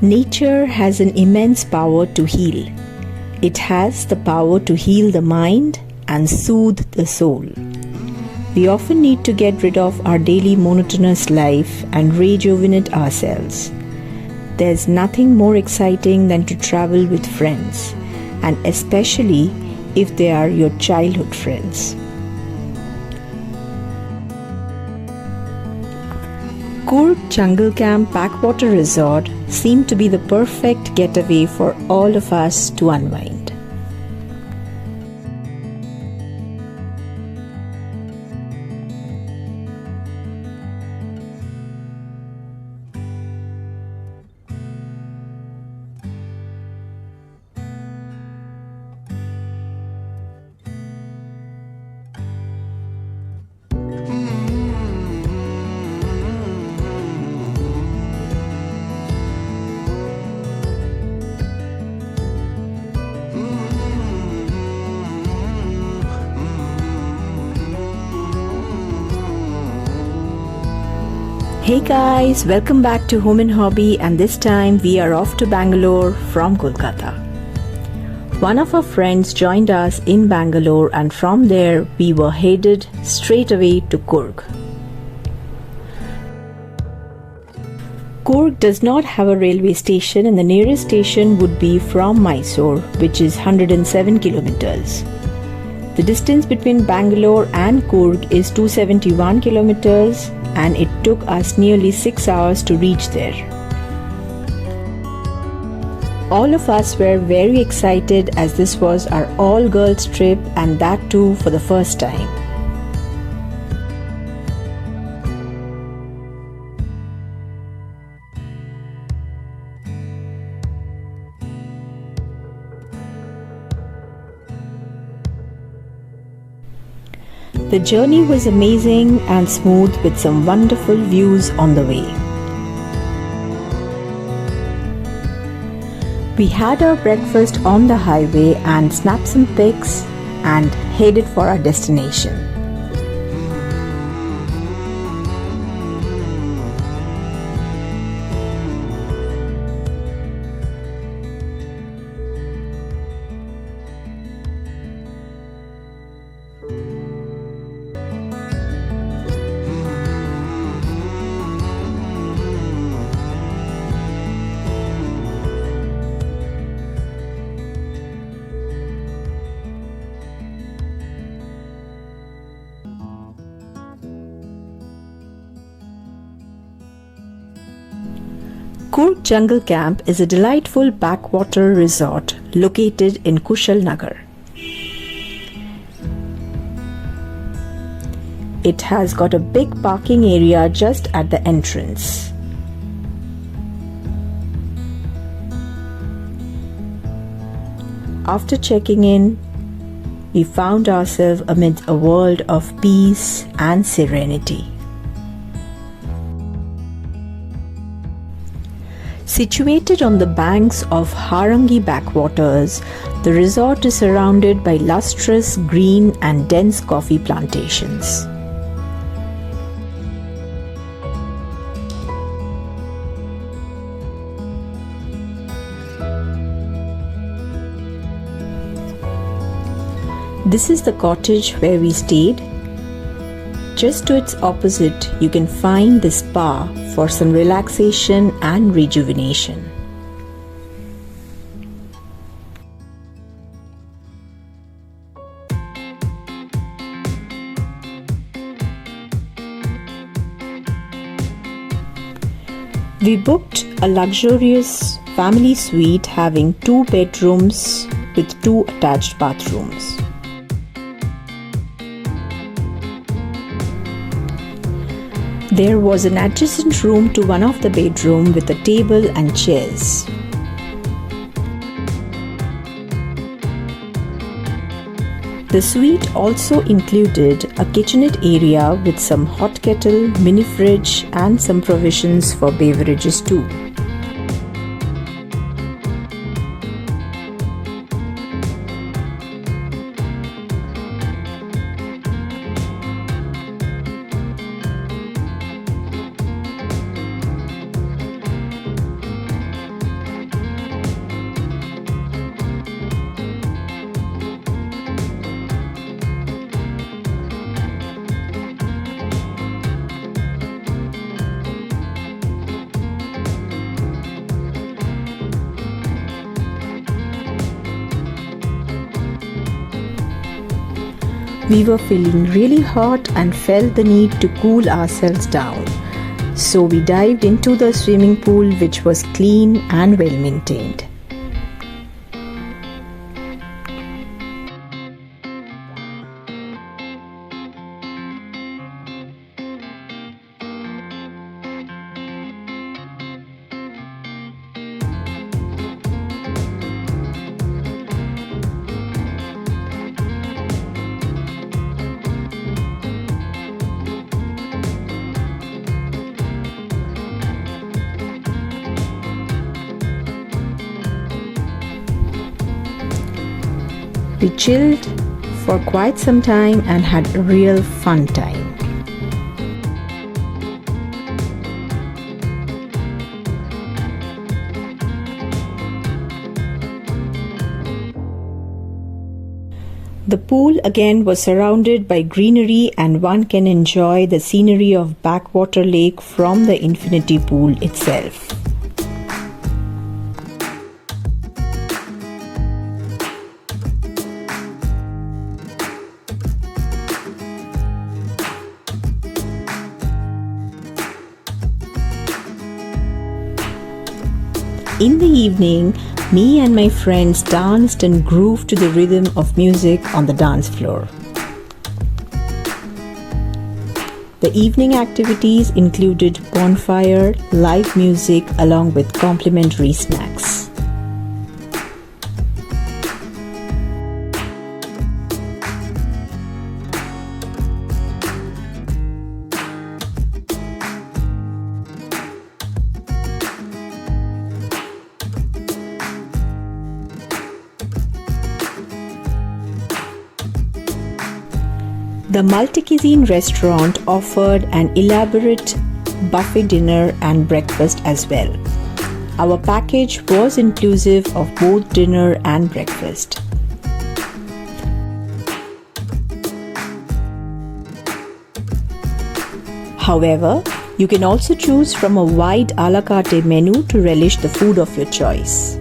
Nature has an immense power to heal. It has the power to heal the mind and soothe the soul. We often need to get rid of our daily monotonous life and rejuvenate ourselves. There's nothing more exciting than to travel with friends, and especially if they are your childhood friends. Coorg Jungle Camp Backwater Resort seemed to be the perfect getaway for all of us to unwind. Hey guys, welcome back to Home and Hobby, and this time we are off to Bangalore from Kolkata. One of our friends joined us in Bangalore, and from there we were headed straight away to Coorg. Coorg does not have a railway station, and the nearest station would be from Mysuru, which is 107 kilometers. The distance between Bangalore and Coorg is 271 kilometers, and it took us nearly 6 hours to reach there. All of us were very excited as this was our all-girls trip, and that too for the first time. The journey was amazing and smooth with some wonderful views on the way. We had our breakfast on the highway and snapped some pics and headed for our destination. Coorg Jungle Camp is a delightful backwater resort located in Kushalnagar. It has got a big parking area just at the entrance. After checking in, we found ourselves amid a world of peace and serenity. Situated on the banks of Harangi Backwaters, the resort is surrounded by lustrous, green and dense coffee plantations. This is the cottage where we stayed. Just to its opposite, you can find the spa for some relaxation and rejuvenation. We booked a luxurious family suite having 2 bedrooms with 2 attached bathrooms. There was an adjacent room to one of the bedrooms with a table and chairs. The suite also included a kitchenette area with some hot kettle, mini fridge and some provisions for beverages too. We were feeling really hot and felt the need to cool ourselves down. So we dived into the swimming pool, which was clean and well maintained. We chilled for quite some time and had a real fun time. The pool again was surrounded by greenery, and one can enjoy the scenery of Backwater Lake from the infinity pool itself. In the evening, me and my friends danced and grooved to the rhythm of music on the dance floor. The evening activities included bonfire, live music, along with complimentary snacks. The multi-cuisine restaurant offered an elaborate buffet dinner and breakfast as well. Our package was inclusive of both dinner and breakfast. However, you can also choose from a wide a la carte menu to relish the food of your choice.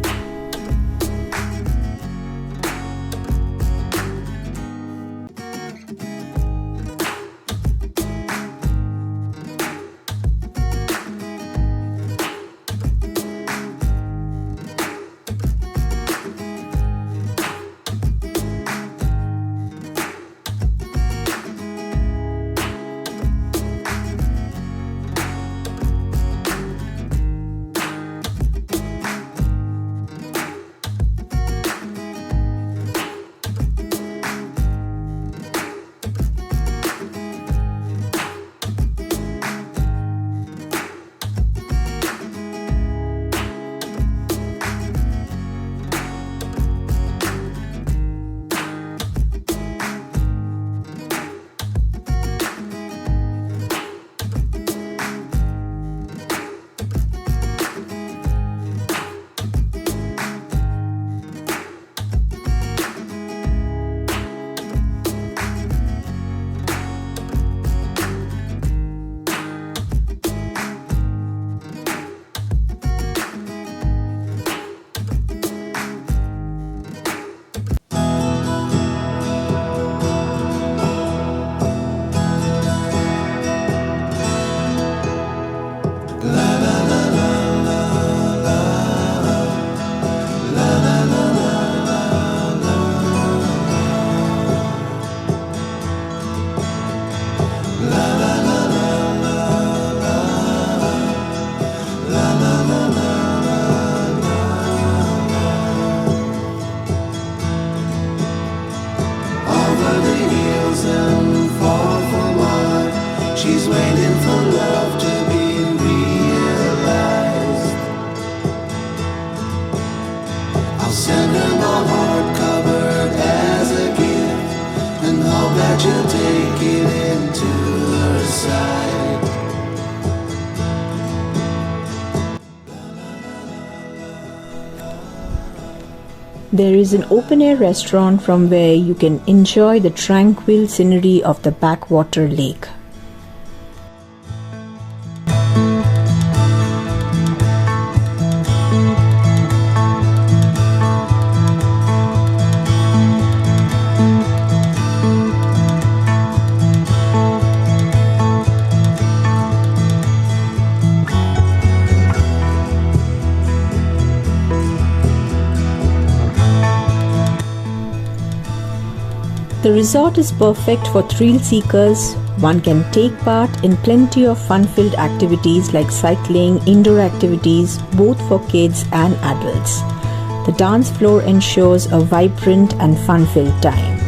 There is an open-air restaurant from where you can enjoy the tranquil scenery of the Backwater Lake. The resort is perfect for thrill seekers. One can take part in plenty of fun-filled activities like cycling, indoor activities, both for kids and adults. The dance floor ensures a vibrant and fun-filled time.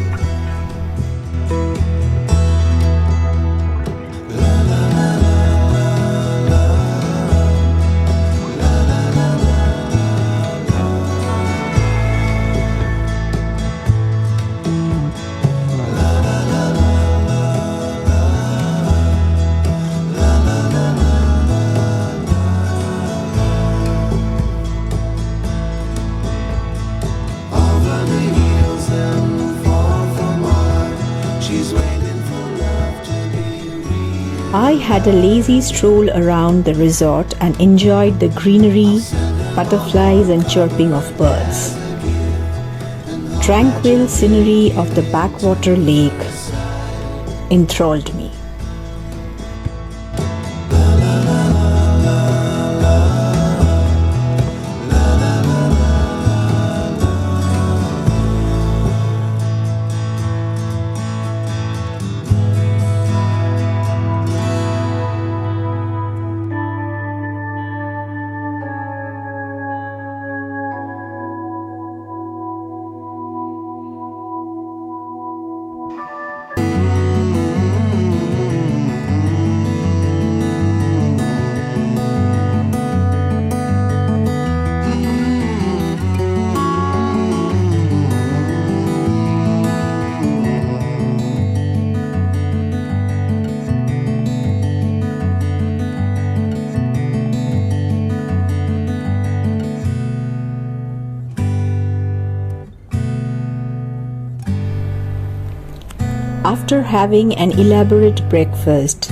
I had a lazy stroll around the resort and enjoyed the greenery, butterflies and chirping of birds. Tranquil scenery of the Backwater lake enthralled me. After having an elaborate breakfast,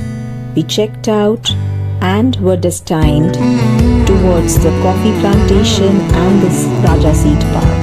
we checked out and were destined towards the coffee plantation and the Raja Seat Park.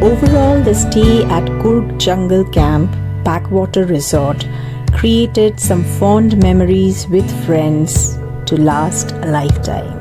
Overall, the stay at Coorg Jungle Camp Backwater Resort created some fond memories with friends to last a lifetime.